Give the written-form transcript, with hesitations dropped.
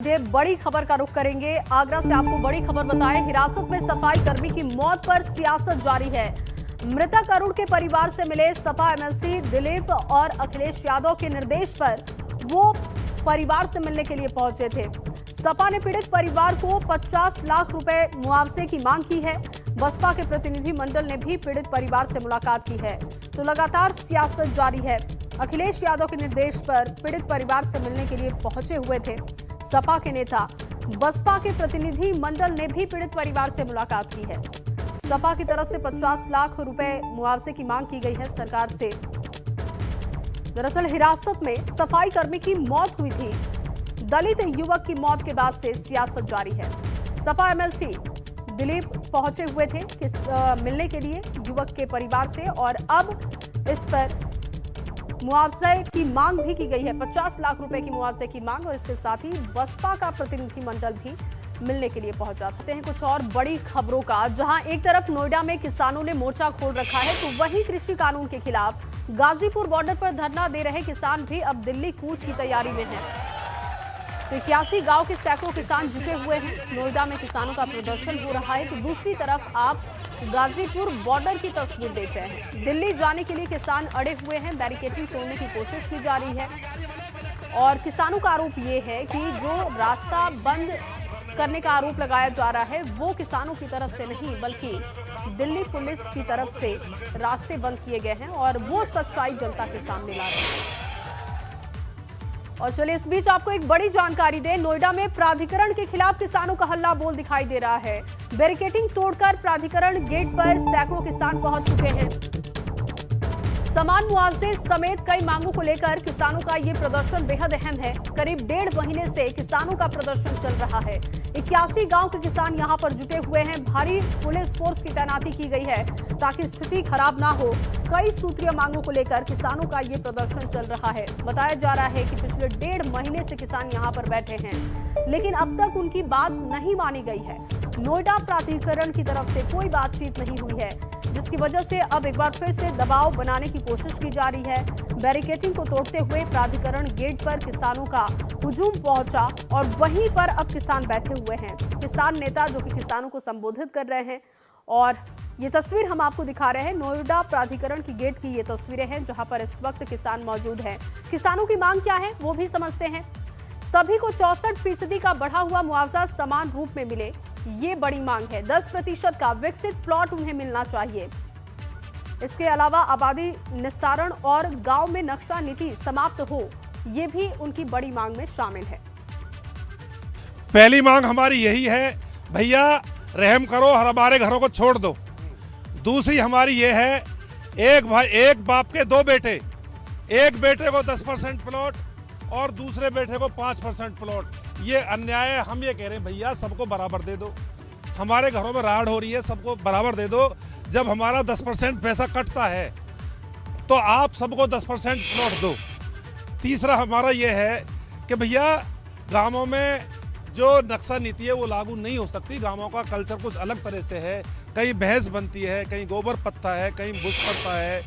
बड़ी खबर का रुख करेंगे। आगरा से आपको बड़ी खबर बताएं, हिरासत में सफाई कर्मी की मौत पर सियासत जारी है। मृतक अरुण के परिवार से मिले सपा एमएलसी दिलीप और अखिलेश यादव के निर्देश पर वो परिवार से मिलने के लिए पहुंचे थे। सपा ने पीड़ित परिवार को 50 लाख रुपए मुआवजे की मांग की है। बसपा के प्रतिनिधि मंडल ने भी पीड़ित परिवार से मुलाकात की है। तो लगातार सियासत जारी है। अखिलेश यादव के निर्देश पर पीड़ित परिवार से मिलने के लिए पहुंचे हुए थे सपा के नेता। बसपा के प्रतिनिधि मंडल ने भी पीड़ित परिवार से मुलाकात की है। सपा की तरफ से 50 लाख रुपए मुआवजे की मांग की गई है सरकार से। दरअसल हिरासत में सफाई कर्मी की मौत हुई थी। दलित युवक की मौत के बाद से सियासत जारी है। सपा एमएलसी दिलीप पहुंचे हुए थे मिलने के लिए युवक के परिवार से और अब इस पर मुआवजे की मांग भी की गई है। 50 लाख रुपए की मुआवजे की मांग और इसके साथ ही बसपा का प्रतिनिधि मंडल भी मिलने के लिए पहुंचा हैं। कुछ और बड़ी खबरों का, जहां एक तरफ नोएडा में किसानों ने मोर्चा खोल रखा है तो वहीं कृषि कानून के खिलाफ गाजीपुर बॉर्डर पर धरना दे रहे किसान भी अब दिल्ली कूच की तैयारी में हैं। तो 81 गांव के सैकड़ों किसान जुटे हुए हैं। नोएडा में किसानों का प्रदर्शन हो रहा है तो दूसरी तरफ आप गाजीपुर बॉर्डर की तस्वीर देख रहे हैं। दिल्ली जाने के लिए किसान अड़े हुए हैं। बैरिकेडिंग तोड़ने की कोशिश की जा रही है और किसानों का आरोप ये है कि जो रास्ता बंद करने का आरोप लगाया जा रहा है वो किसानों की तरफ से नहीं बल्कि दिल्ली पुलिस की तरफ से रास्ते बंद किए गए हैं और वो सच्चाई जनता के सामने ला रहे हैं। और चलिए इस बीच आपको एक बड़ी जानकारी दें। नोएडा में प्राधिकरण के खिलाफ किसानों का हल्ला बोल दिखाई दे रहा है। बैरिकेडिंग तोड़कर प्राधिकरण गेट पर सैकड़ों किसान पहुंच चुके हैं। समान मुआवजे समेत कई मांगों को लेकर किसानों का ये प्रदर्शन बेहद अहम है। करीब 1.5 महीने से किसानों का प्रदर्शन चल रहा है। 81 गांव के किसान यहां पर जुटे हुए हैं। भारी पुलिस फोर्स की तैनाती की गई है ताकि स्थिति खराब ना हो। कई सूत्रीय मांगों को लेकर किसानों का ये प्रदर्शन चल रहा है। बताया जा रहा है कि पिछले 1.5 महीने से किसान यहां पर बैठे हैं लेकिन अब तक उनकी बात नहीं मानी गई है। नोएडा प्राधिकरण की तरफ से कोई बातचीत नहीं हुई है जिसकी वजह से अब एक बार फिर से दबाव बनाने की कोशिश की जा रही है। बैरिकेडिंग को तोड़ते हुए प्राधिकरण गेट पर किसानों का हुजूम पहुंचा और वहीं पर अब किसान बैठे हुए हैं। किसान नेता जो कि किसानों को संबोधित कर रहे हैं और ये तस्वीर हम आपको दिखा रहे हैं। नोएडा प्राधिकरण की गेट की ये तस्वीरें हैं जहां पर इस वक्त किसान मौजूद हैं। किसानों की मांग क्या है वो भी समझते हैं। सभी को 64% का बढ़ा हुआ मुआवजा समान रूप में मिले, ये बड़ी मांग है। 10% का विकसित प्लॉट उन्हें मिलना चाहिए। इसके अलावा आबादी निस्तारण और गांव में नक्शा नीति समाप्त हो, ये भी उनकी बड़ी मांग में शामिल है। पहली मांग हमारी यही है, भैया रहम करो, हमारे घरों को छोड़ दो। दूसरी हमारी ये है, एक बाप के 2 बेटे, एक बेटे को 10% प्लॉट और दूसरे बेटे को 5% प्लॉट। ये अन्याय है। हम ये कह रहे हैं भैया सबको बराबर दे दो। हमारे घरों में राड़ हो रही है, सबको बराबर दे दो। जब हमारा 10% पैसा कटता है तो आप सबको 10% प्लॉट दो। तीसरा हमारा ये है कि भैया गांवों में जो नक्शा नीति है वो लागू नहीं हो सकती। गांवों का कल्चर कुछ अलग तरह से है। कहीं भैंस बनती है, कहीं गोबर पत्ता है, कहीं भूस पड़ता है।